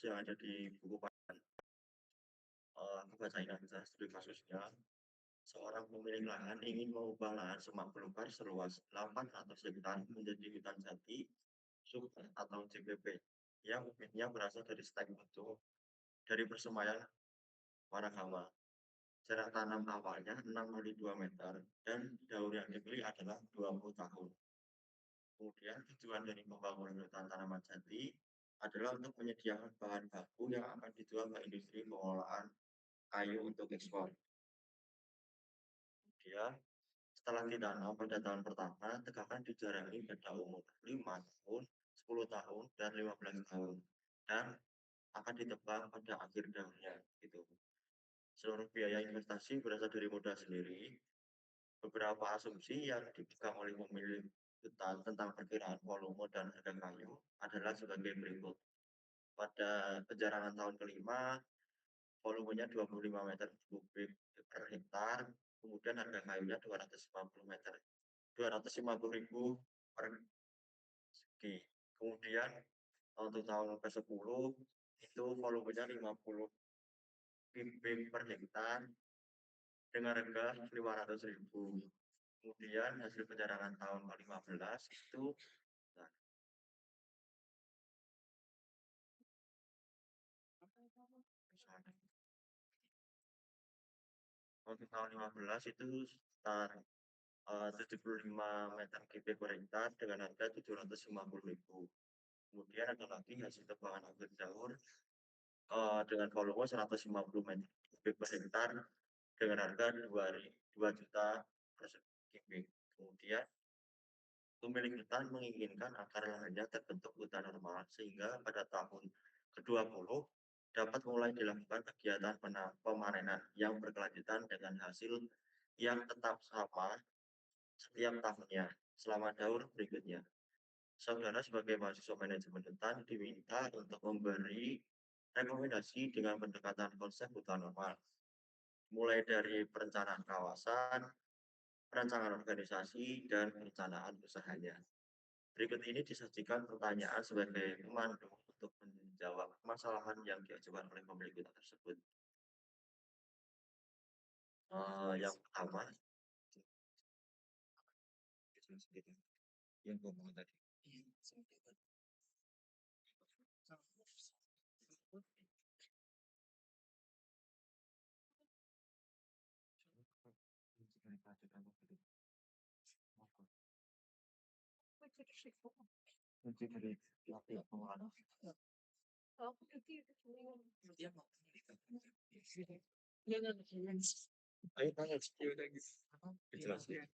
yang ada di buku aku bacain aja studi kasusnya. Seorang pemilik lahan ingin mengubah lahan semak belukar seluas 800 hektar menjadi hutan jati sub atau JPP yang bibitnya berasal dari stek batu dari persemaian Waragama. Jarak tanam awalnya 6 x 2 meter dan daur yang dibeli adalah 20 tahun. Kemudian tujuan dari pembangunan hutan tanaman jati adalah untuk menyediakan bahan baku yang akan dijual ke industri pengolahan kayu untuk ekspor. Kemudian setelah ditanam pada tahun pertama, tegakan dijarani pada umur 5 tahun, 10 tahun, dan 15 tahun. Dan akan ditebang pada akhir daunnya. Gitu. Seluruh biaya investasi berasal dari modal sendiri. Beberapa asumsi yang dipegang oleh pemilik hutan tentang perkiraan volume dan harga kayu adalah sebagai berikut. Pada penjarangan tahun kelima, volumenya 25 meter kubik per hektar, kemudian harga kayunya 250 ribu per segi. Kemudian untuk tahun ke-10 itu volumenya 50 kubik per hektar dengan harga 500 ribu. Kemudian hasil penjarangan tahun ke-15 itu nah, untuk tahun 15 itu sekitar 75 meter kubik per hektar dengan harga 750 ribu. Kemudian ada lagi hasil tebangan akhir daur dengan volume 150 meter kubik per hektar dengan harga 2 juta per kubik. Kemudian pemilik hutan menginginkan agar lahannya terbentuk hutan normal sehingga pada tahun ke-20 dapat mulai dilakukan kegiatan pemanenan yang berkelanjutan dengan hasil yang tetap sama setiap tahunnya selama daur berikutnya. Saudara sebagai mahasiswa manajemen hutan diminta untuk memberi rekomendasi dengan pendekatan konsep hutan normal, mulai dari perencanaan kawasan, perancangan organisasi, dan perencanaan usahanya. Berikut ini disajikan pertanyaan sebagai pemandu untuk menjawab permasalahan yang diajukan oleh pemilik hutan tersebut. Yang pertama, yang ngomong tadi. Ayo tanya dijelasin.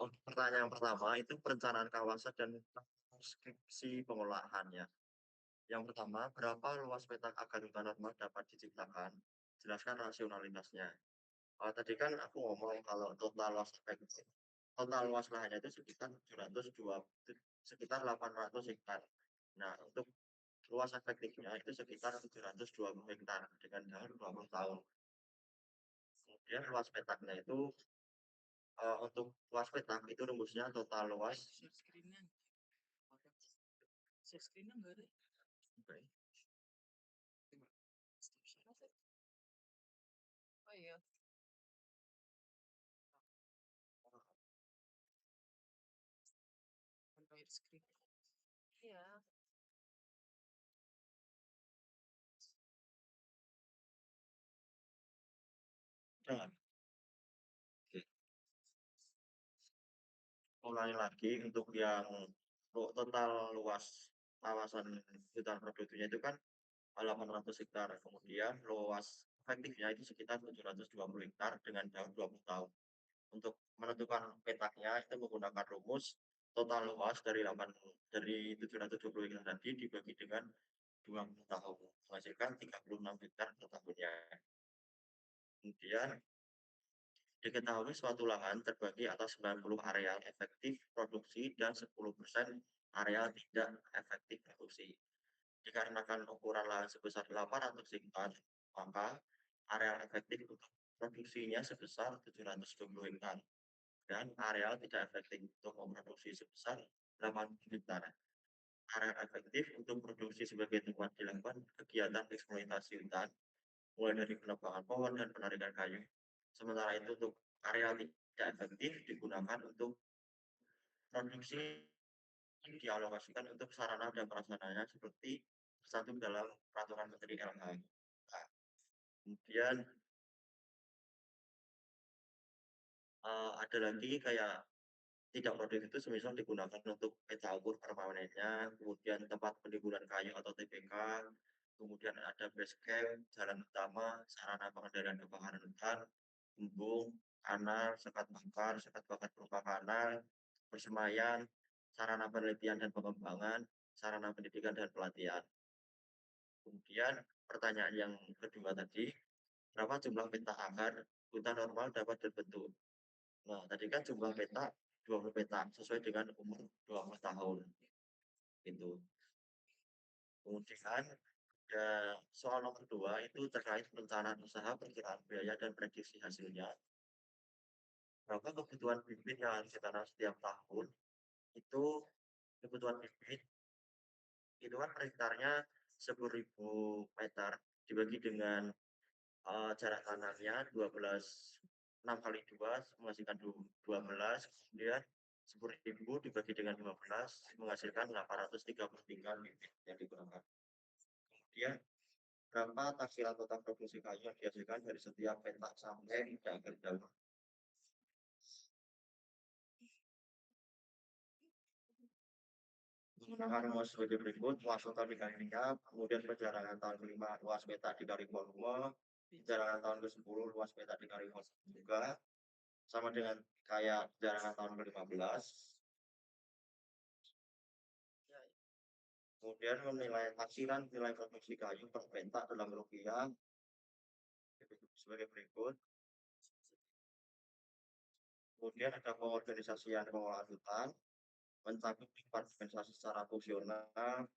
Untuk pertanyaan pertama itu perencanaan kawasan dan deskripsi pengolahannya. Yang pertama, berapa luas petak agar hutan normal dapat diciptakan? Jelaskan rasionalitasnya. Tadi kan aku ngomong kalau total luas lahannya itu sekitar 800 hektar. Nah, untuk luas efektifnya itu sekitar 720 hektar dengan daur 20 tahun. Kemudian luas petaknya itu untuk luas petak itu rumusnya total luas. Oke. Oh iya. Screen. Iya. Jangan. Oke. Ulangi lagi untuk yang total luas kawasan hutan produktifnya itu kan 800 hektar. Kemudian luas efektifnya itu sekitar 720 hektar dengan daur 20 tahun. Untuk menentukan petaknya itu menggunakan rumus total luas dari 720 hektar tadi dibagi dengan 20 tahun, menghasilkan 36 hektar per tahunnya. Kemudian diketahui suatu lahan terbagi atas 90 areal efektif produksi dan 10% areal tidak efektif produksi. Dikarenakan ukuran lahan sebesar 800 hektar, maka areal efektif untuk produksinya sebesar 720 hektar dan areal tidak efektif untuk memproduksi sebesar 80 hektar. Area efektif untuk produksi sebagai tempat dilakukan kegiatan eksploitasi hutan, mulai dari penebangan pohon dan penarikan kayu. Sementara itu untuk area tidak efektif digunakan untuk produksi dialokasikan untuk sarana dan prasarananya seperti tercantum dalam peraturan Menteri LH. Nah, kemudian ada lagi kayak tidak produktif itu semisal digunakan untuk peta ukur permanennya, kemudian tempat penimbunan kayu atau TPK, kemudian ada base camp, jalan utama, sarana pengendalian kebakaran hutan, embung, kanal, sekat bakar berupa kanal, persemaian, sarana penelitian dan pengembangan, sarana pendidikan dan pelatihan. Kemudian pertanyaan yang kedua tadi, berapa jumlah peta akar hutan normal dapat terbentuk? Nah, tadi kan jumlah peta 20 peta sesuai dengan umur 20 tahun gitu. Kemudian soal nomor 2 itu terkait perencanaan usaha, perkiraan biaya dan prediksi hasilnya. Berapa kebutuhan bibit yang harus ditanam setiap tahun? Itu kebutuhan bibit itu kan per hektarnya 10.000 meter dibagi dengan jarak tanamnya 6 kali 2 menghasilkan 12, kemudian 10.000 dibagi dengan 15 menghasilkan 833 bibit yang digunakan. Kemudian berapa taksiran total produksi kayu yang dihasilkan dari setiap petak sampai ke akhir daun. Menggunakan ruas sebagai berikut, luas total dikali minyak, kemudian penjarangan tahun kelima, luas peta dikali volume, penjarangan tahun ke-10, luas peta dikali volume juga, sama dengan kayak penjarangan tahun ke-15. Kemudian menilai taksiran nilai produksi kayu per peta dalam rupiah sebagai berikut. Kemudian ada pengorganisasian pengelolaan hutan, mencakup departementasi secara fungsional,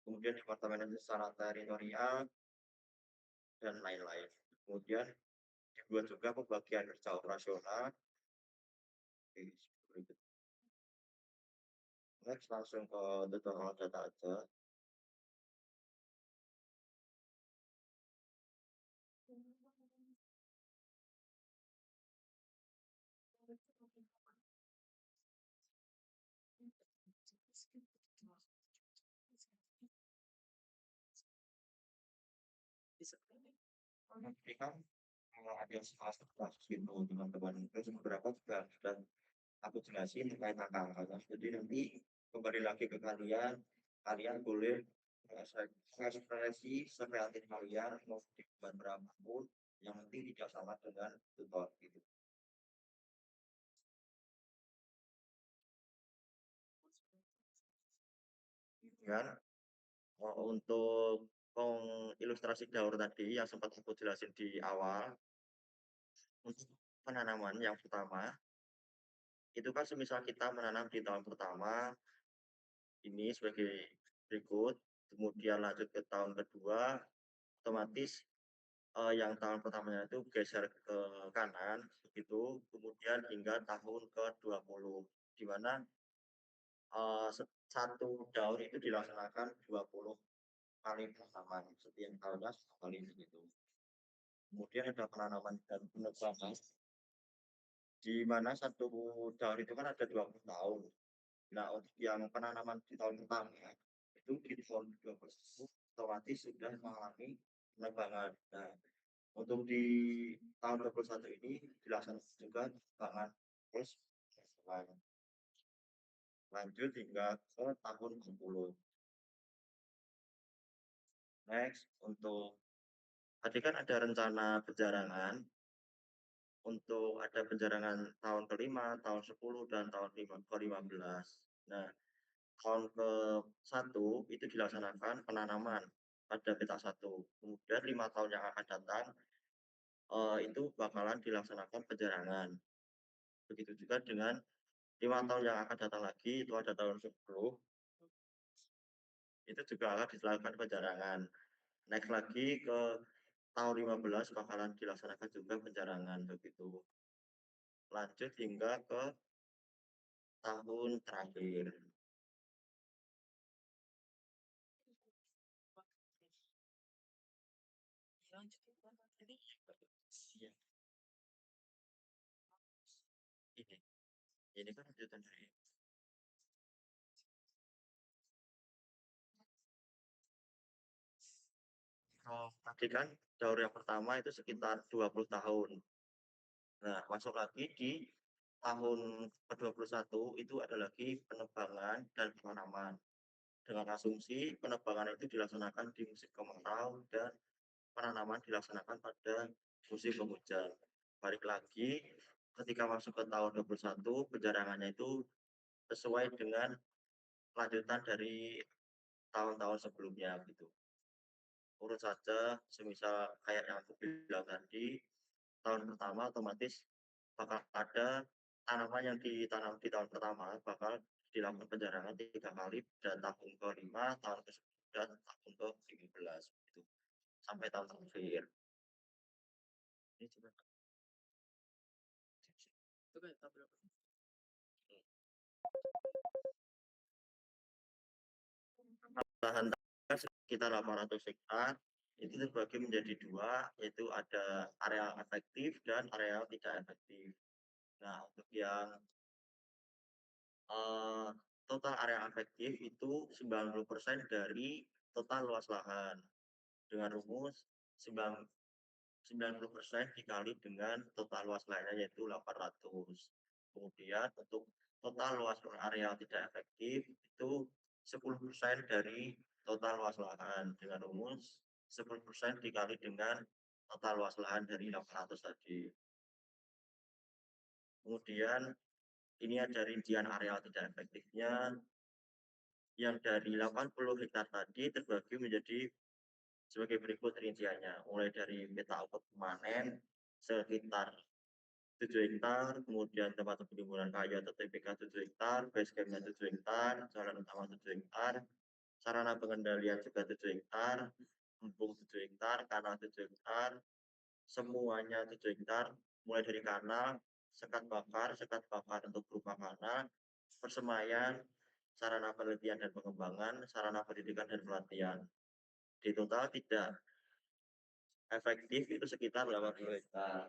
kemudian departemen secara teritorial, dan lain-lain. Kemudian dibuat juga pembagian kerja operasional. Next langsung ke tutorial data aja. Nanti kan kalau ada kasus gitu teman-teman itu beberapa juga sudah aku jelasin terkait angka-angkanya. Jadi nanti kembali lagi ke kalian, kalian boleh mengekspresi sekreatif kalian mau dibuat berapapun yang penting tidak sama dengan tutor gitu. Ya, untuk ilustrasi daur tadi yang sempat aku jelasin di awal, untuk penanaman yang pertama itu kan semisal kita menanam di tahun pertama ini sebagai berikut, kemudian lanjut ke tahun kedua, otomatis yang tahun pertamanya itu geser ke kanan begitu, kemudian hingga tahun ke-20, di mana satu daur itu dilaksanakan 20 kali penanaman, setiap tahunnya 1 kali begitu. Kemudian ada penanaman dan penebangan, di mana satu daur itu kan ada 20 tahun. Nah, untuk yang penanaman di tahun pertama itu di tahun 20 otomatis sudah mengalami penebangan. Nah, untuk di tahun 21 ini dilaksanakan juga penebangan terus lanjut hingga ke tahun 10. Next, untuk tadi kan ada rencana penjarangan untuk ada penjarangan tahun kelima, tahun 10, dan tahun ke-15. Nah, tahun ke-1 itu dilaksanakan penanaman pada petak 1. Kemudian 5 tahun yang akan datang, itu bakalan dilaksanakan penjarangan. Begitu juga dengan 5 tahun yang akan datang lagi, itu ada tahun 10, itu juga akan dilakukan penjarangan. Next lagi ke tahun 15 bakalan dilaksanakan juga penjarangan, begitu. Lanjut hingga ke tahun terakhir. Lanjut tadi. Iya, ini. Ini kan lanjutan dari tadi kan daur yang pertama itu sekitar 20 tahun. Nah, masuk lagi di tahun ke-21 itu ada lagi penebangan dan penanaman. Dengan asumsi penebangan itu dilaksanakan di musim kemarau dan penanaman dilaksanakan pada musim penghujan. Balik lagi ketika masuk ke tahun 21 penjarangannya itu sesuai dengan lanjutan dari tahun-tahun sebelumnya gitu. Urut saja semisal kayak yang aku bilang tadi, tahun pertama otomatis bakal ada tanaman yang ditanam di tahun pertama bakal dilakukan penjarangan 3 kali dan tahun ke-5, tahun ke-10, dan tahun ke-15 gitu, sampai tahun terakhir. Ini juga Coba berapa? lahan tanah sekitar 800 hektar itu terbagi menjadi dua, yaitu ada area efektif dan area tidak efektif. Nah, untuk yang Eee, total area efektif itu 90% dari total luas lahan, dengan rumus sembilan 90% dikali dengan total luas lahannya yaitu 800. Kemudian untuk total luas area tidak efektif itu 10% dari total luas lahan, dengan rumus 10% dikali dengan total luas lahan dari 800 tadi. Kemudian ini ada rincian area tidak efektifnya. Yang dari 80 hektar tadi terbagi menjadi sebagai berikut rinciannya, mulai dari peta output panen sekitar 7 hektar, kemudian tempat penimbunan kayu atau TPK 7 hektar, base camp-nya 7 hektar, jalan utama 7 hektar, sarana pengendalian juga 7 hektar, embung 7 hektar, kanal 7 hektar, semuanya 7 hektar, mulai dari kanal, sekat bakar untuk berupa kanal, persemaian, sarana penelitian dan pengembangan, sarana pendidikan dan pelatihan. Di total tidak efektif itu sekitar 80 hektar.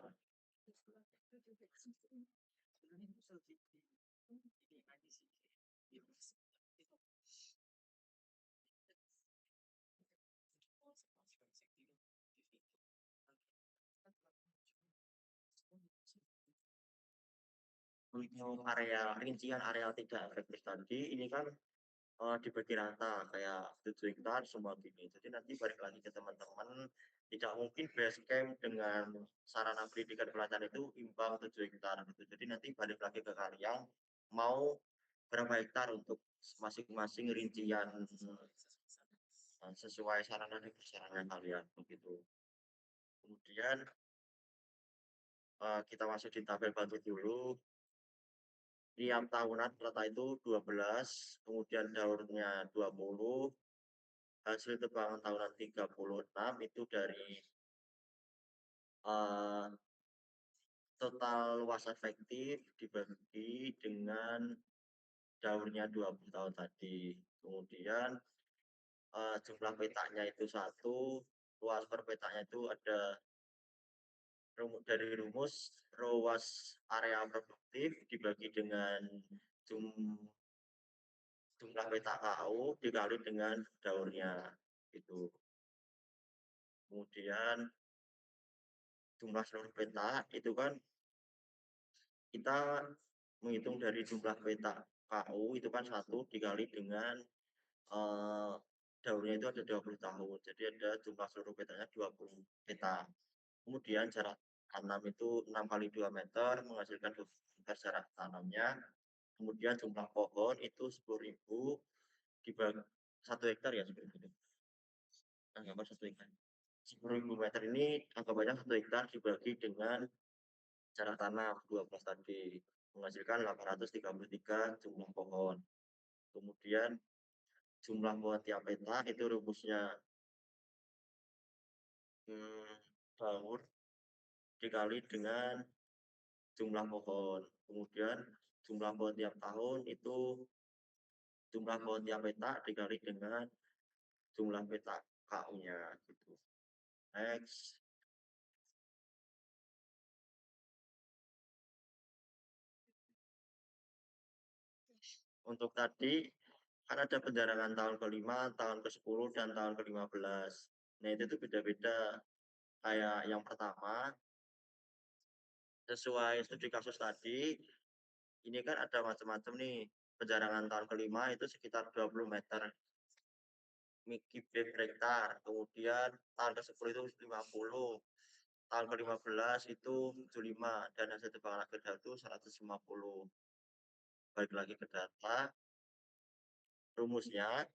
Untuk area rincian area tidak efektif tadi, ini kan dibagi rata kayak 7 hektar semua gini. Jadi nanti balik lagi ke teman-teman, tidak mungkin base camp dengan sarana pendidikan pelatihan itu imbang 7 hektar gitu. Jadi nanti balik lagi ke kalian mau berapa hektar untuk masing-masing rincian sesuai sarana dan prasarana kalian begitu. Kemudian kita masuk di tabel bantu dulu. Tiap tahunan rata itu 12, kemudian daurnya 20, hasil tebangan tahunan 36 itu dari uh, total luas efektif dibagi dengan daurnya 20 tahun tadi. Kemudian jumlah petanya itu satu, luas per petanya itu ada dari rumus luas area produktif dibagi dengan jumlah peta KU dikali dengan daunnya itu. Kemudian jumlah seluruh peta itu kan kita menghitung dari jumlah peta KU itu kan satu dikali dengan eh, daunnya itu ada 20 tahun. Jadi ada jumlah seluruh petanya 20 peta. Kemudian jarak tanam itu 6 kali 2 meter menghasilkan 2 meter jarak tanamnya. Kemudian jumlah pohon itu 10.000, dibagi 1 hektar ya seperti itu. Anggapan 1 hektar. 10.000 meter ini anggapannya 1 hektar dibagi dengan jarak tanam 12 tadi, menghasilkan 833 jumlah pohon. Kemudian jumlah pohon tiap petak itu rumusnya tahun dikali dengan jumlah pohon. Kemudian jumlah pohon tiap tahun itu jumlah pohon tiap petak dikali dengan jumlah petak KU-nya gitu. Next. Untuk tadi kan ada penjarangan tahun ke-5, tahun ke-10 dan tahun ke-15. Nah, itu tuh beda-beda. Kayak yang pertama, sesuai studi kasus tadi, ini kan ada macam-macam nih. Penjarangan tahun ke-5 itu sekitar 20 meter kubik per hektar. Kemudian tahun ke-10 itu 50, tahun ke-15 itu 75 dan hasil tebakan akhir itu 150. Balik lagi ke data, rumusnya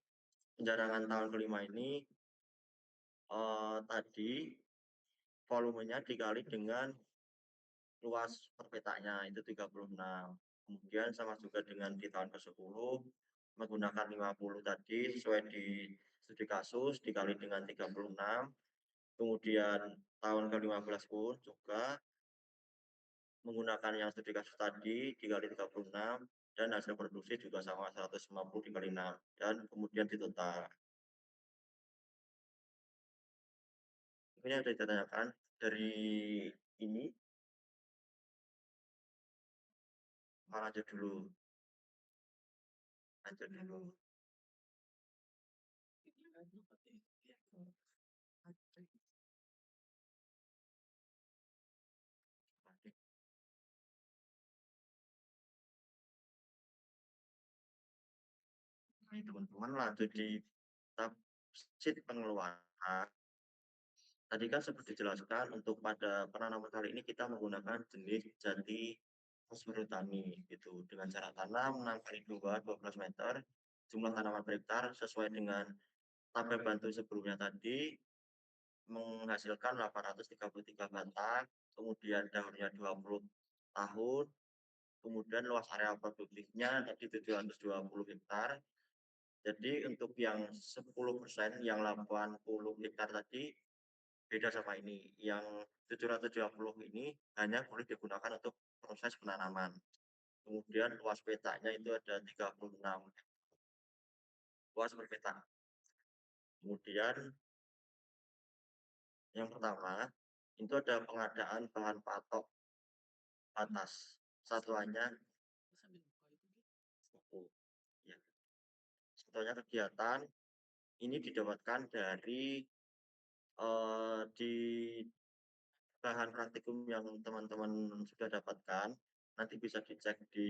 penjarangan tahun ke-5 ini tadi volumenya dikali dengan luas per petanya itu 36. Kemudian sama juga dengan di tahun ke-10 menggunakan 50 tadi sesuai di studi kasus dikali dengan 36. Kemudian tahun ke-15 pun juga menggunakan yang studi kasus tadi dikali 36 dan hasil produksi juga sama 150 dikali 6 dan kemudian ditotal. Ini yang sudah ditanyakan dari ini lanjut dulu. Lanjut dulu. Nah, teman-teman lanjut di tab sheet pengeluaran. Tadi kan seperti dijelaskan untuk pada penanaman kali ini kita menggunakan jenis jati fosfor tani gitu dengan cara tanam 6 kali 2 12 meter, jumlah tanaman per hektar sesuai dengan tabel bantu sebelumnya tadi menghasilkan 833 batang, kemudian daunnya 20 tahun, kemudian luas area produktifnya tadi 720 hektar. Jadi untuk yang 10%, yang 80 hektar tadi beda sama ini. Yang 720 ini hanya boleh digunakan untuk proses penanaman. Kemudian luas petanya itu ada 36 luas per peta. Kemudian yang pertama itu ada pengadaan bahan patok batas. Satuannya ya. Satuannya kegiatan ini didapatkan dari di bahan praktikum yang teman-teman sudah dapatkan. Nanti bisa dicek di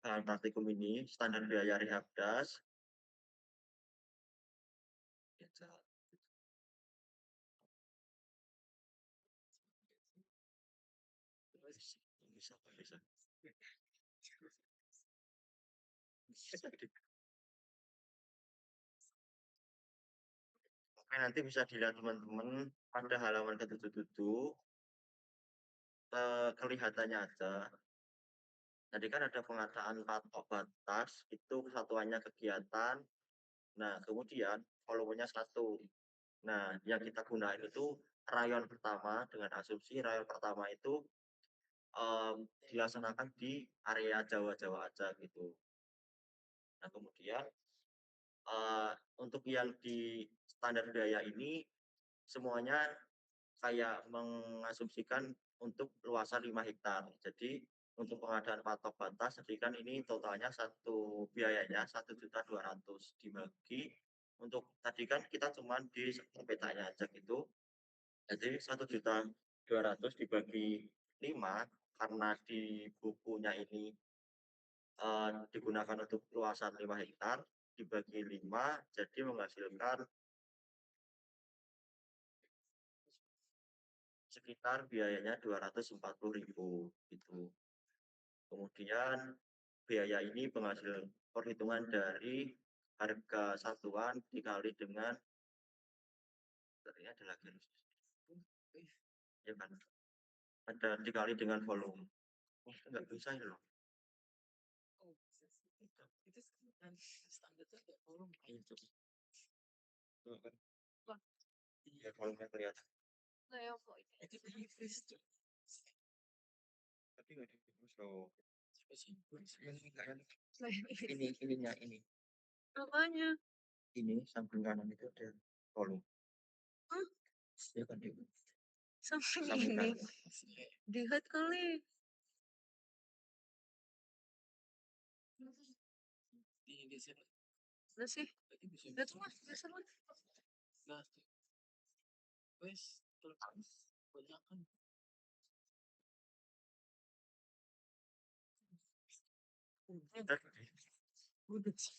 bahan praktikum ini, standar biaya Rehabdas. Bisa. Oke, nanti bisa dilihat teman-teman pada halaman ke-77 kelihatannya aja. Tadi kan ada pengadaan patok batas, itu satuannya kegiatan. Nah, kemudian volumenya 1. Nah, yang kita gunakan itu rayon pertama dengan asumsi rayon pertama itu dilaksanakan di area Jawa-Jawa aja gitu. Nah, kemudian untuk yang di standar biaya ini semuanya kayak mengasumsikan untuk luasan 5 hektar. Jadi untuk pengadaan patok batas, jadi kan ini totalnya satu biayanya 1.200.000 dibagi untuk tadi kan kita cuma di sektor petanya aja gitu. Jadi 1.200.000 dibagi 5 karena di bukunya ini digunakan untuk luasan 5 hektar dibagi 5 jadi menghasilkan sekitar biayanya 240.000 gitu. Kemudian biaya ini penghasil perhitungan dari harga satuan dikali dengan tadi ada lagi ya kan, ada dikali dengan volume. Oh, nggak bisa ini loh. Oh, itu standarnya kayak volume. Itu. Tuh kan. Wah. Iya, volumenya kelihatan. Kayak kok itu tipis tuh. Tapi nggak dihapus loh. Ini Ininya ini. apanya? Ini samping kanan itu ada volume. Hah? Ya kan itu. Samping Samping ini. kanan. Dilihat kali. Di sini. Udah sih. Lihat semua, lihat semua. Nah, wes, terus banyak kan. Udah sih.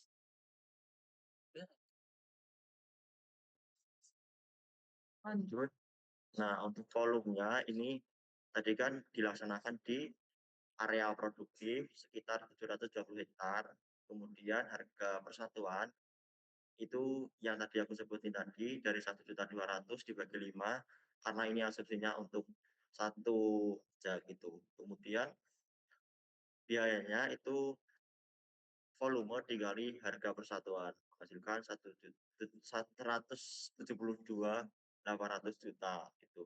Lanjut. Nah, untuk volumenya ini tadi kan dilaksanakan di area produktif sekitar 720 hektar. Kemudian harga persatuan itu yang tadi aku sebutin tadi dari 1.200.000 dibagi 5 karena ini asumsinya untuk satu gitu. Kemudian biayanya itu volume dikali harga persatuan menghasilkan 172.800 juta gitu.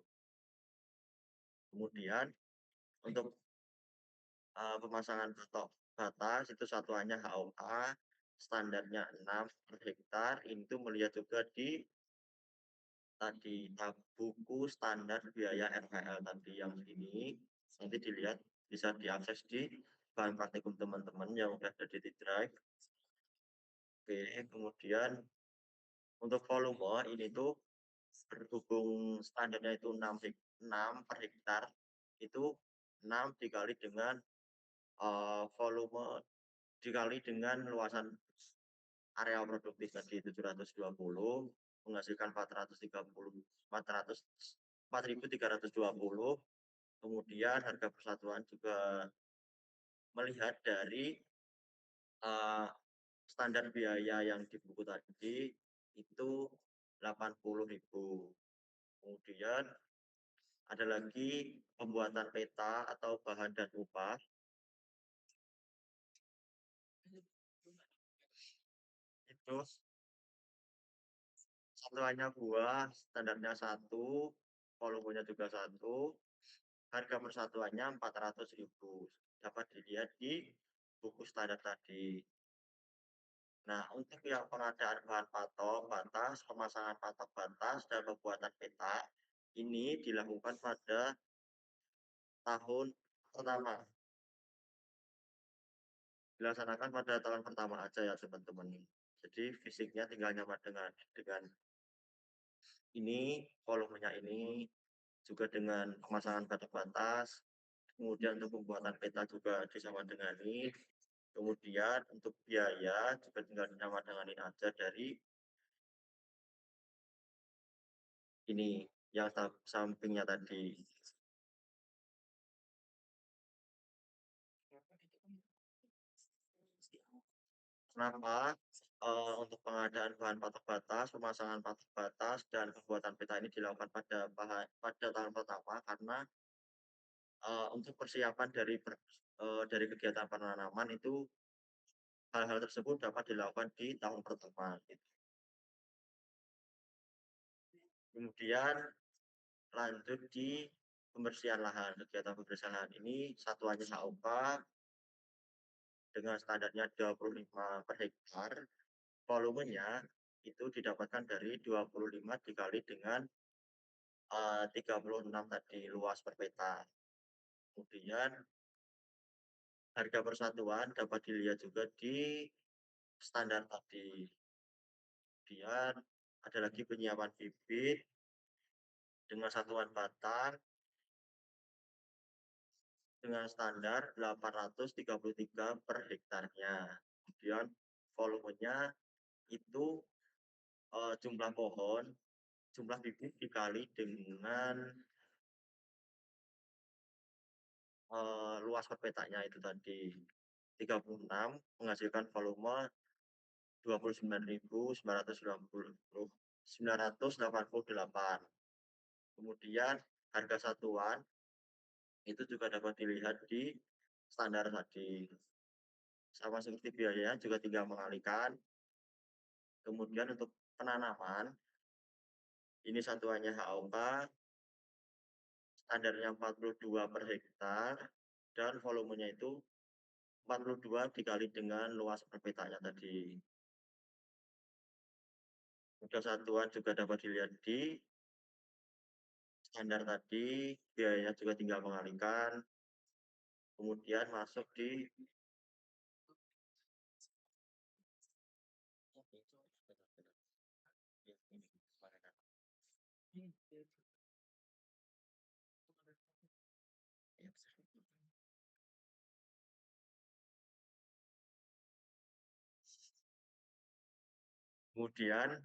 Kemudian untuk pemasangan patok batas itu satuannya HOA, standarnya 6 per hektar. Itu melihat juga di tadi buku standar biaya RHL tadi yang ini, nanti dilihat bisa diakses di bahan praktikum teman-teman yang udah ada di Drive. Oke, kemudian untuk volume ini tuh berhubung standarnya itu 6 per hektar, itu 6 dikali dengan volume dikali dengan luasan area produktif tadi 720 menghasilkan 4.320. Kemudian harga persatuan juga melihat dari standar biaya yang di buku tadi itu 80.000. Kemudian ada lagi pembuatan peta atau bahan dan upah. Itu satuannya buah, standarnya 1, volumenya juga 1, harga persatuannya 400.000. Dapat dilihat di buku standar tadi. Nah, untuk yang pengadaan bahan patok, batas, pemasangan patok batas, dan pembuatan peta, ini dilakukan pada tahun pertama. Dilaksanakan pada tahun pertama aja ya teman-teman. Jadi fisiknya tinggal nyaman dengan ini, volumenya ini, juga dengan pemasangan batas batas, kemudian untuk pembuatan peta juga disama dengan ini, kemudian untuk biaya juga tinggal disama denganin aja dari ini yang sampingnya tadi. Kenapa untuk pengadaan bahan patok batas, pemasangan patok batas, dan pembuatan peta ini dilakukan pada tahun pertama karena untuk persiapan dari kegiatan penanaman itu hal-hal tersebut dapat dilakukan di tahun pertama. Gitu. Kemudian lanjut di pembersihan lahan. Kegiatan pembersihan lahan ini satuannya HOK dengan standarnya 25 per hektar. Volumenya itu didapatkan dari 25 dikali dengan 36 tadi luas per peta. Kemudian harga persatuan dapat dilihat juga di standar tadi. Kemudian ada lagi penyiapan bibit dengan satuan batang dengan standar 833 per hektarnya. Kemudian volumenya itu jumlah pohon, jumlah bibit dikali dengan luas per petanya itu tadi. 36 menghasilkan volume 29.988. Kemudian harga satuan itu juga dapat dilihat di standar tadi. Sama seperti biayanya juga tinggal mengalihkan. Kemudian untuk penanaman, ini satuannya HOK, standarnya 42 per hektar, dan volumenya itu 42 dikali dengan luas per petanya tadi. Harga satuan juga dapat dilihat di standar tadi, biayanya juga tinggal mengalihkan, kemudian masuk di kemudian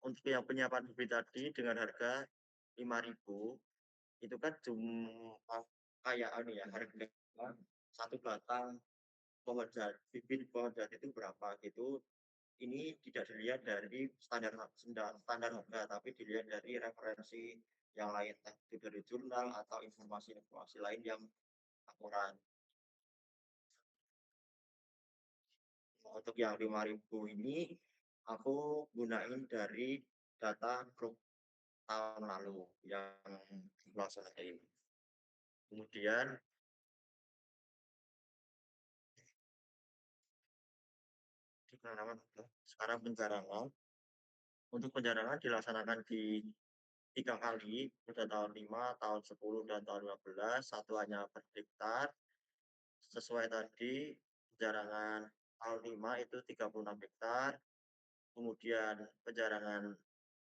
untuk yang penyiapan bibit tadi dengan harga 5.000 itu kan cuma kayak ya harga satu batang pohon jati, bibit pohon jati itu berapa gitu. Ini tidak dilihat dari standar harga, tapi dilihat dari referensi yang lain, entah itu dari jurnal atau informasi-informasi lain yang akurat. Untuk yang 5.000 ini aku gunain dari data grup tahun lalu yang dilaksanain. Kemudian sekarang penjarangan. Untuk penjarangan dilaksanakan di 3 kali, pada tahun 5, tahun 10, dan tahun 15, satuannya per hektar. Sesuai tadi, penjarangan tahun 5 itu 36 hektar, kemudian penjarangan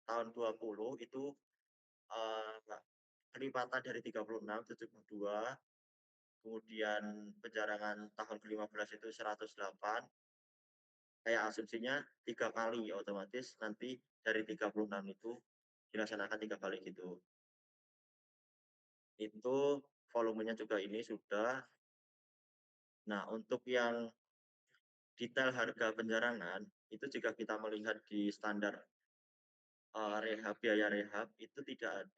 tahun 20 itu kelipatan dari 36, 72, kemudian penjarangan tahun ke-15 itu 108, kayak asumsinya 3 kali, otomatis nanti dari 36 itu dilaksanakan 3 kali gitu. Itu volumenya juga ini sudah. Nah, untuk yang detail harga penjarangan itu jika kita melihat di standar biaya rehab itu tidak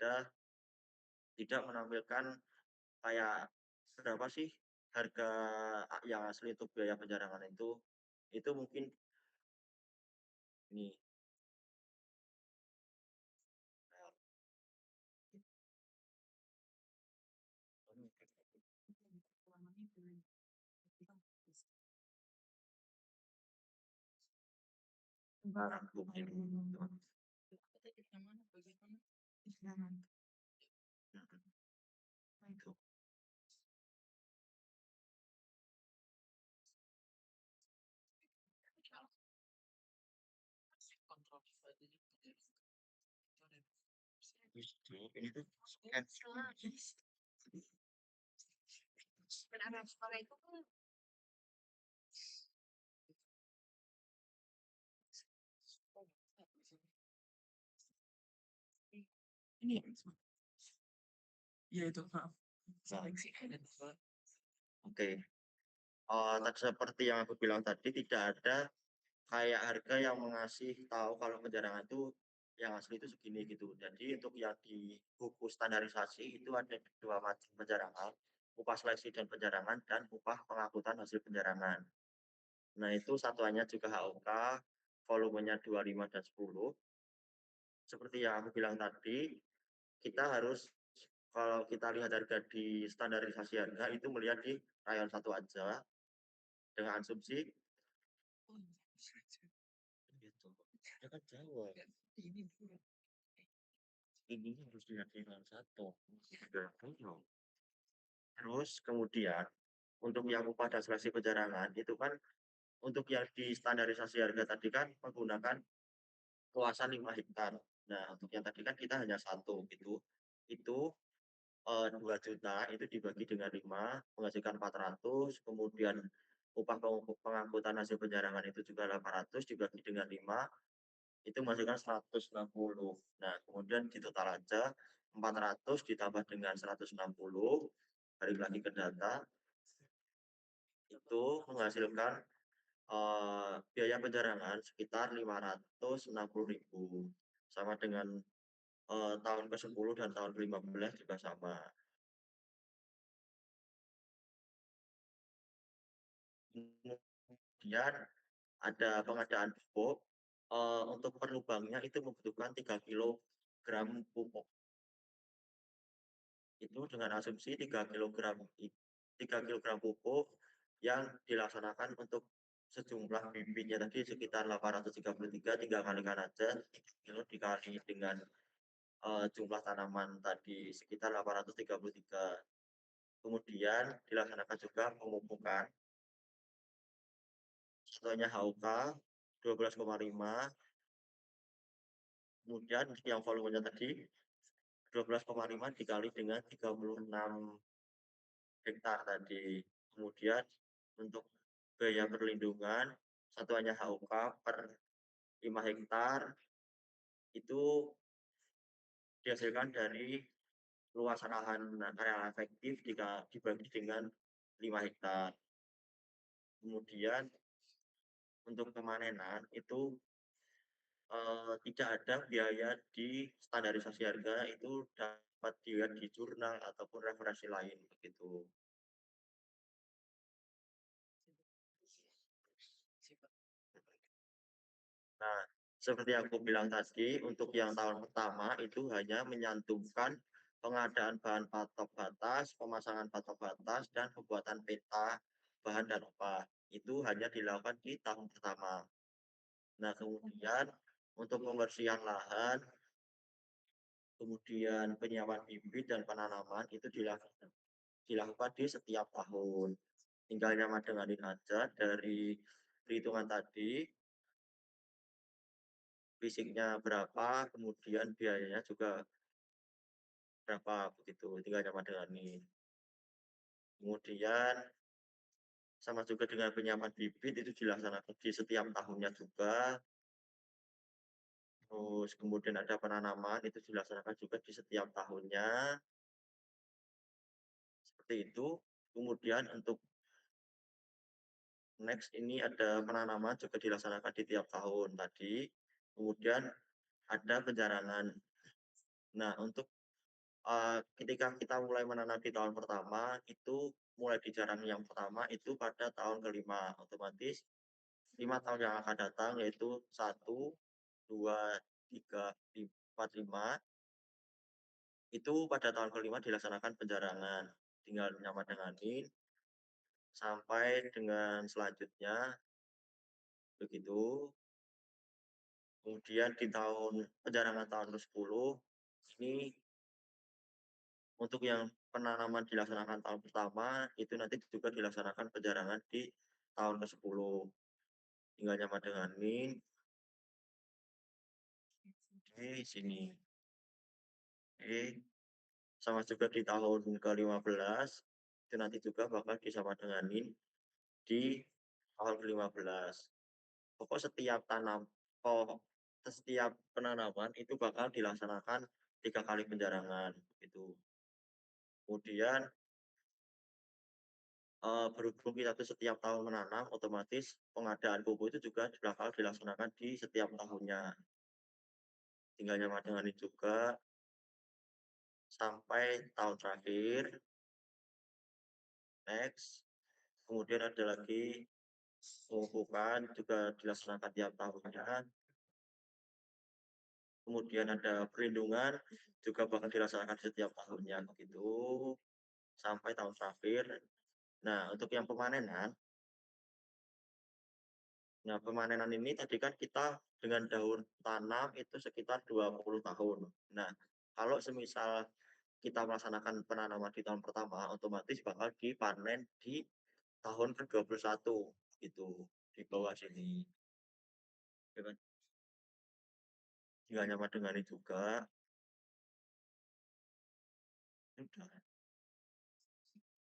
menampilkan kayak berapa sih harga yang asli untuk biaya penjarangan itu mungkin ini. Ini tuh Ini ya itu maaf. Oke. Seperti yang aku bilang tadi, tidak ada kayak harga yang mengasih tahu kalau penjarangan itu yang asli itu segini gitu. Jadi untuk yang di buku standarisasi itu ada 2 macam penjarangan, upah seleksi dan penjarangan, dan upah pengangkutan hasil penjarangan. Nah itu satuannya juga HOK, volumenya 25 dan 10. Seperti yang aku bilang tadi, kita harus kalau kita lihat harga di standarisasi harga itu melihat di rayon 1 aja dengan asumsi gitu. Ya kan jauh. Ini harus dilihat di rayon 1. Terus kemudian untuk yang upah dan seleksi penjarangan itu kan untuk yang di standarisasi harga tadi kan menggunakan luasan 5 hektar. Nah, untuk yang tadi kan kita hanya 1 gitu. Itu 2 juta itu dibagi dengan 5 menghasilkan 400, kemudian upah pengangkutan hasil penjarangan itu juga 800 dibagi dengan 5 itu menghasilkan 160. Nah, kemudian di total aja 400 ditambah dengan 160, balik lagi ke data, itu menghasilkan, biaya penjarangan sekitar 560.000 sama dengan, tahun ke-10 dan tahun ke-15 juga sama. Kemudian ada pengadaan pupuk, untuk per lubangnya itu membutuhkan 3 kilogram pupuk. Itu dengan asumsi 3 kilogram pupuk yang dilaksanakan untuk sejumlah bibitnya tadi sekitar 833, 3 kalikan aja 3 kilo dikali dengan, jumlah tanaman tadi sekitar 833. Kemudian dilaksanakan juga pemupukan, contohnya HUK 12,5, kemudian yang volumenya tadi 12,5 dikali dengan 36 hektar tadi. Kemudian untuk biaya perlindungan satuannya HUK per 5 hektar itu dihasilkan dari luasan lahan area efektif dibagi dengan 5 hektar. Kemudian untuk pemanenan itu, tidak ada biaya di standarisasi harga, itu dapat dilihat di jurnal ataupun referensi lain begitu. Nah, seperti yang aku bilang tadi, untuk yang tahun pertama itu hanya menyantumkan pengadaan bahan patok batas, pemasangan patok batas, dan pembuatan peta bahan dan upah. Itu hanya dilakukan di tahun pertama. Nah, kemudian untuk pembersihan lahan, kemudian penyiapan bibit dan penanaman itu dilakukan di setiap tahun. Tinggal nyaman dengerin aja dari perhitungan tadi, fisiknya berapa, kemudian biayanya juga berapa begitu, tinggal nyaman dengerin. Kemudian sama juga dengan penyiapan bibit itu dilaksanakan di setiap tahunnya juga. Terus kemudian ada penanaman itu dilaksanakan juga di setiap tahunnya, seperti itu. Kemudian untuk next ini ada penanaman juga dilaksanakan di tiap tahun tadi. Kemudian ada penjarangan. Nah, untuk ketika kita mulai menanam di tahun pertama, itu mulai dijarang yang pertama itu pada tahun kelima. Otomatis 5 tahun yang akan datang yaitu 1, 2, 3, 4, 5 itu pada tahun kelima dilaksanakan penjarangan. Tinggal nyaman denganin sampai dengan selanjutnya begitu. Kemudian di tahun penjarangan tahun ke-10 ini untuk yang penanaman dilaksanakan tahun pertama, itu nanti juga dilaksanakan penjarangan di tahun ke-10. Tinggal nyaman denganin di sini. Oke, sama juga di tahun ke-15 itu nanti juga bakal disama denganin di tahun ke-15. Pokok setiap penanaman itu bakal dilaksanakan 3 kali penjarangan gitu. Kemudian berhubung kita tuh setiap tahun menanam, otomatis pengadaan pupuk itu juga bakal dilaksanakan di setiap tahunnya. Tinggal nyaman juga sampai tahun terakhir. Next, kemudian ada lagi pemupukan juga dilaksanakan tiap tahunnya. Kemudian ada perlindungan juga bakal dilaksanakan setiap tahunnya begitu sampai tahun terakhir. Nah, untuk yang pemanenan, nah pemanenan ini tadi kan kita dengan daun tanam itu sekitar 20 tahun. Nah, kalau semisal kita melaksanakan penanaman di tahun pertama, otomatis bakal dipanen di tahun ke-21 itu di bawah sini. Ya kan? Nggak nyaman dengan ini juga. Udah.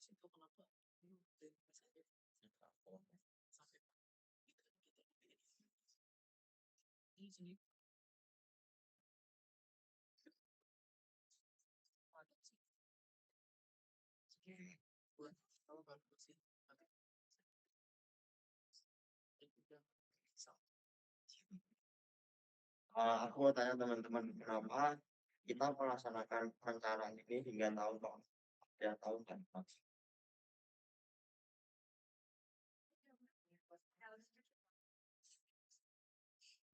Situ kenapa? Sampai di sini ada sih. Buat kalau baru sih. Aku mau tanya teman-teman, kenapa kita melaksanakan perencanaan ini hingga tahun ya tahun kan? Mas?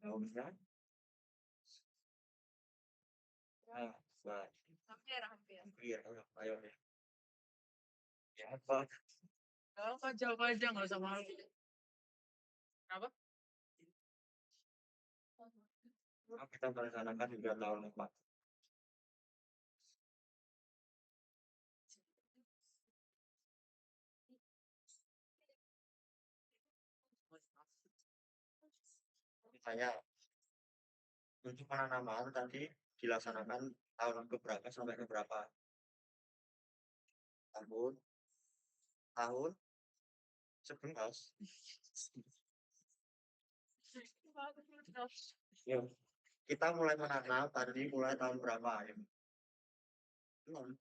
Tahunnya? Ah, baik. Hampir. Iya, ayo deh. Ya, apa? Kalau jawab aja nggak usah malu. Kenapa? Kenapa kita melaksanakan hingga tahun depan? Misalnya, untuk penanaman tadi dilaksanakan tahun keberapa sampai ke berapa tahun? Tahun 11. Yuk, kita mulai menanam tadi mulai tahun berapa? Ya? Belum.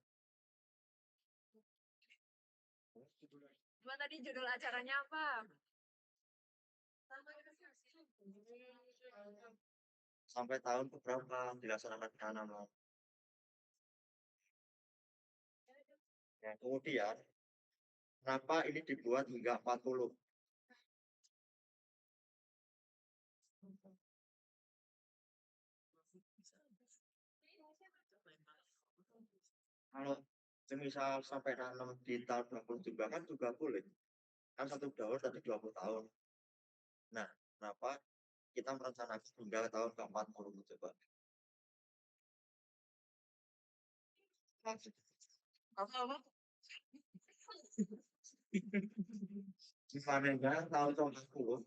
Cuma tadi judul acaranya apa? Sampai tahun keberapa dilaksanakan penanaman? Ya, kemudian, kenapa ini dibuat hingga 40? Kalau semisal sampai nanam di tahun 20 juga kan juga boleh. Kan satu daun tadi 20 tahun. Nah, kenapa kita merencanakan hingga tahun ke-40 coba? Apa? Dipanennya tahun 40,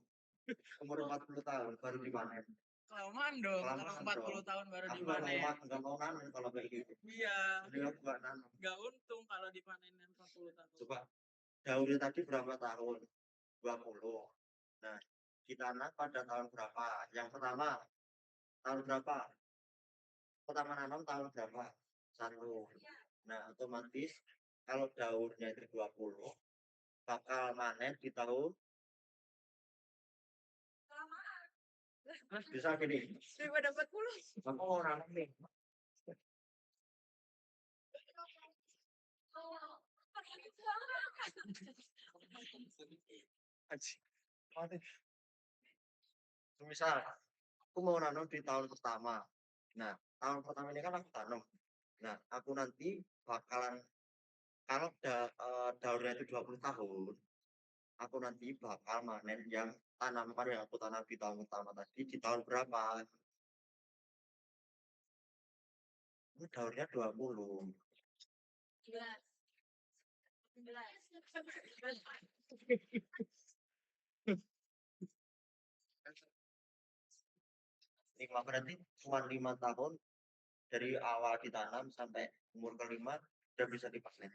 umur 40 tahun baru dipanen. Kelamaan dong, kalau Kelamaan 40 dong. tahun baru Aku nggak dipanen. mau nanam kalau kayak gitu. Iya, Jadi aku nggak nanam. nggak untung kalau dipanenin 40 tahun. Coba daunnya tadi berapa tahun? 20. Nah, ditanam pada tahun berapa? Yang pertama, tahun berapa? Pertama nanam tahun berapa? 1. Nah, otomatis kalau daunnya itu 20, bakal manen di tahun bisa gini. Daripada 40. Aku mau nanam nih. Misal, aku mau nanam di tahun pertama. Nah, tahun pertama ini kan aku tanam. Nah, aku nanti bakalan kalau daunnya itu 20 tahun, aku nanti bakal manen yang tanaman yang aku tanam di tahun pertama tadi di tahun berapa? Ini daunnya 20. 5 berarti cuma 5 tahun dari awal ditanam sampai umur kelima udah bisa dipanen.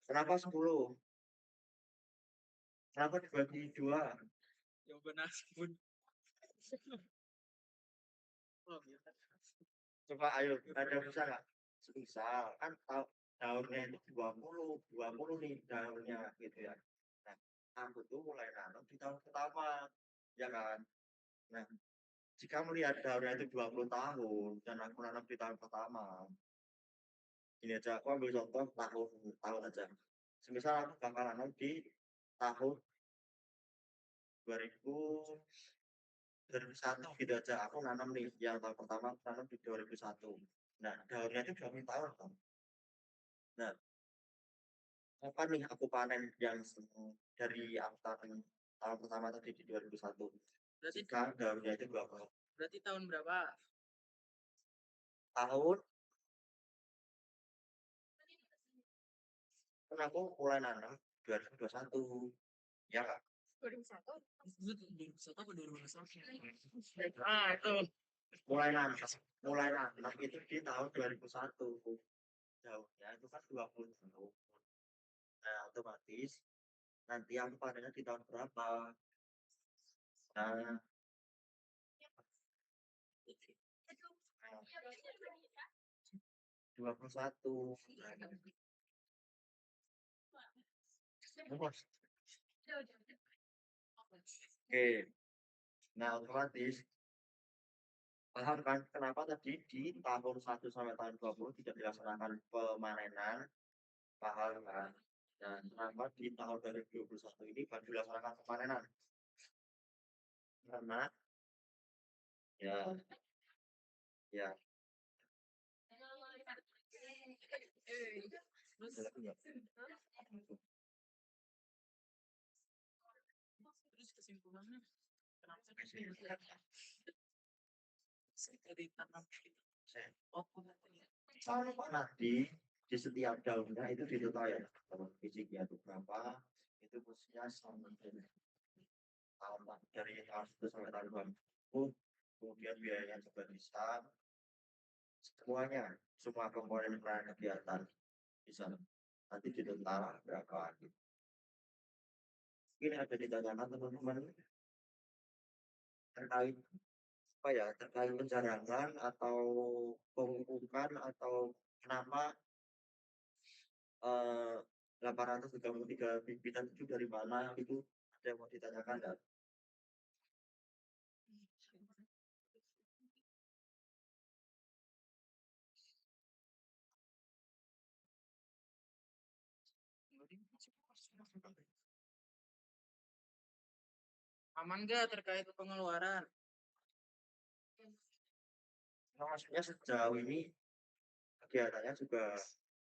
Kenapa 10? Kenapa dibagi 2? Jawaban Asbun. Oh, gitu. Coba ayo, ada bisa nggak? Misal kan daunnya itu 20 nih daunnya gitu ya. Nah, aku tuh mulai nanam di tahun pertama, ya kan? Nah, jika melihat daunnya itu 20 tahun dan aku nanam di tahun pertama, ini aja aku ambil contoh tahun aja. Semisal aku bakal nanam di tahun 2001 gitu aja. Aku nanam nih yang tahun pertama aku nanam di 2001. Nah, daunnya itu 20 tahun kan. Nah, apa nih aku panen yang dari aku tanam tahun pertama tadi di 2001. Berarti Jika daunnya itu 20 berarti tahun berapa? tahun, kan aku mulai nanam 2021. Ya kan? 2001. 2001 apa 2021? Ah, itu. Mulai nanam itu di tahun 2001. Daunnya itu kan 20 tahun. Nah, otomatis nanti aku panennya di tahun berapa? Nah, 21. Oke, Nah, otomatis paham kan kenapa tadi di tahun 1 sampai tahun 20 tidak dilaksanakan pemanenan, paham kan? Dan kenapa di tahun 2021 ini baru dilaksanakan pemanenan? Karena ya ya Terus terus kesimpulannya kenapa dari tanam gitu? Oh, nanti di setiap daunnya itu ditotal ya kalau fisiknya itu berapa itu khususnya sama tahun dari tahun 1 sampai tahun 2020 kemudian biayanya juga bisa semuanya semua komponen kegiatan bisa nanti ditotal berapa gitu. Ini ada ditanyakan teman-teman terkait apa ya terkait pencarangan atau pemupukan atau kenapa 833 bibitan itu dari mana itu ada yang mau ditanyakan nggak? aman gak terkait pengeluaran? Nah, maksudnya sejauh ini kegiatannya juga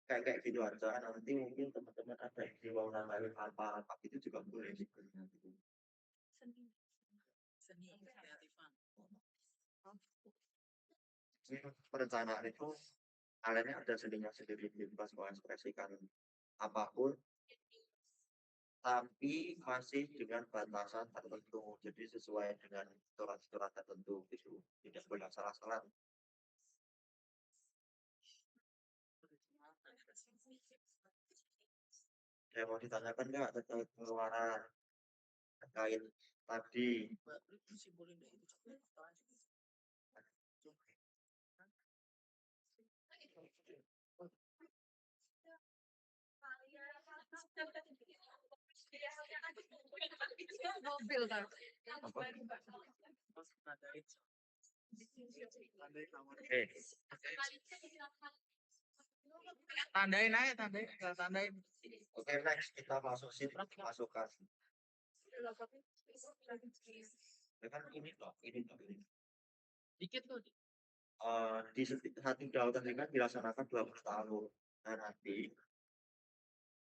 kayak gitu aja nanti mungkin teman-teman ada yang mau nambahin apa-apa itu juga boleh sebenarnya gitu. Seni kreatifan. Jadi perencanaan itu kalian ada seninya sendiri bebas mengekspresikan apapun tapi masih dengan batasan tertentu jadi sesuai dengan aturan-aturan tertentu gitu tidak boleh salah-salah. Saya mau ditanyakan nggak terkait pengeluaran terkait tadi Mobil kan. Tandain aja, tandain. Oke, next kita masuk masukan. Ya kan ini loh. Dikit tuh. Di satu daun ini kan dilaksanakan 20 tahun. Nah nanti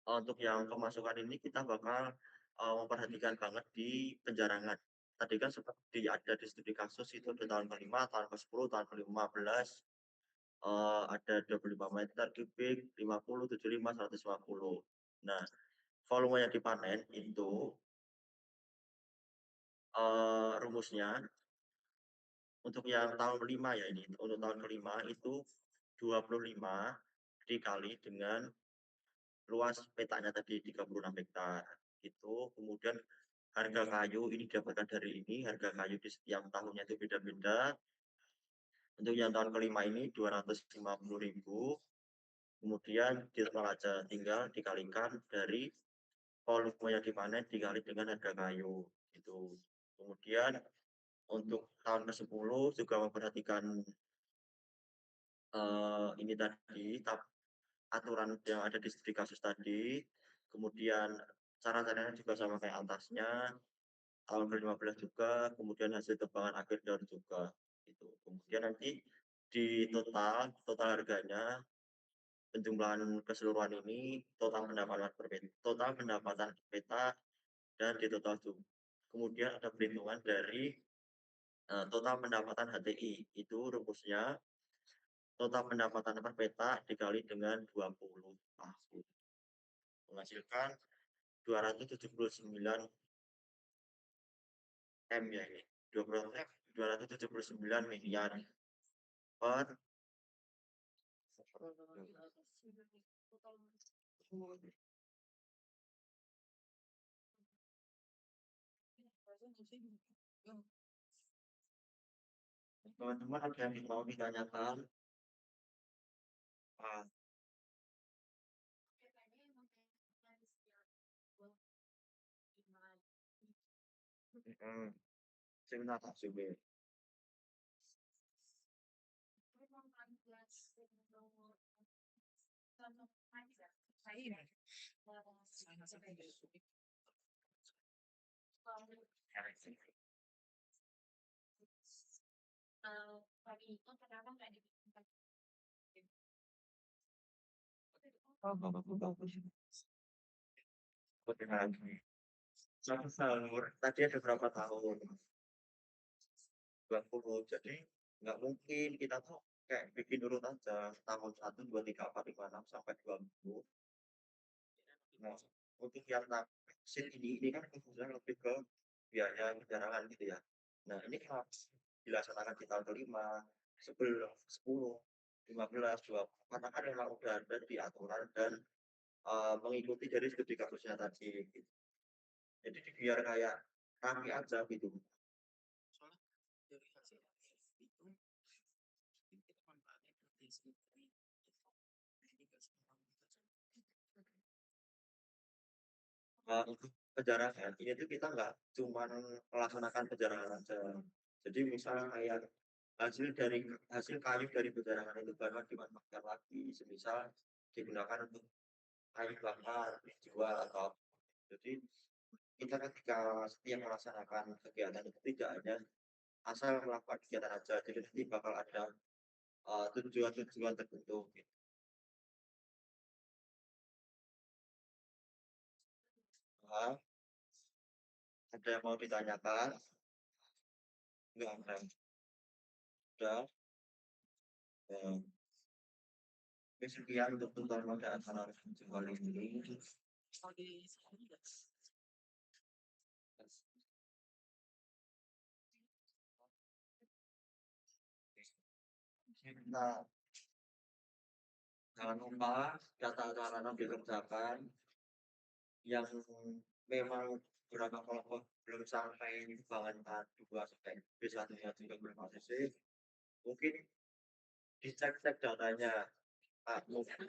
untuk yang pemasukan ini kita bakal memperhatikan banget di penjarangan. Tadi kan seperti ada di studi kasus itu di tahun ke-5, tahun ke-10, tahun ke-15 ada 25 meter kubik, 50, 75, 150. Nah, volume yang dipanen itu rumusnya untuk yang tahun ke-5 ya ini. Untuk tahun ke-5 itu 25 dikali dengan luas petanya tadi 36 hektar. Itu kemudian harga kayu ini didapatkan dari ini, harga kayu di setiap tahunnya itu beda-beda. Untuk yang tahun ke-5 ini 250.000. Kemudian ditotal aja tinggal dikalikan dari volume yang dipanen dikali dengan harga kayu itu. Kemudian untuk tahun ke-10 juga memperhatikan ini tadi aturan yang ada di studi kasus tadi. Kemudian cara-caranya juga sama kayak atasnya. Tahun ke-15 juga, kemudian hasil tebangan akhir daun juga gitu. Kemudian nanti di total harganya penjumlahan keseluruhan ini total pendapatan per peta dan di total kemudian ada perhitungan dari total pendapatan HTI itu rumusnya total pendapatan per peta dikali dengan 20 tahun menghasilkan 279 M ya ini 279 miliar per teman-teman ada yang mau ditanyakan sing nata suwe. Oh, bagus. Bagaimana nih? Sama sahur, tadi ada berapa tahun? 20. Jadi nggak mungkin kita tuh kayak bikin urut aja tahun 1, 2, 3, 4, 5, 6 sampai 20. Nah, untuk yang vaksin ini kan kebetulan lebih ke biaya perjalanan gitu ya. Nah, ini kalau dilaksanakan di tahun kelima, 11, 10, 15, 20, karena kan memang udah ada di aturan dan mengikuti dari studi kasusnya tadi. Gitu. Jadi biar kayak kami aja gitu. Soalnya dari hasil itu kita manfaatnya potensi jadi nggak semua orang bisa. Untuk penjarahan, ini tuh kita nggak cuman melaksanakan penjarahan aja. Jadi misalnya kayak hasil kayu dari penjarahan itu baru dimanfaatkan lagi, semisal digunakan untuk kayu bakar, dijual atau jadi kita ketika setiap melaksanakan kegiatan itu tidak hanya asal melakukan kegiatan aja, jadi nanti bakal ada tujuan-tujuan tertentu. Gitu. Nah, ada yang mau ditanyakan? Enggak ada. Sudah. Ya. Sekian untuk tutorial dan analis kali ini. Nah, jangan lupa data-data dikerjakan yang memang beberapa kelompok belum sampai banget A2 sampai B1 nya juga belum masih mungkin dicek-cek datanya. Mungkin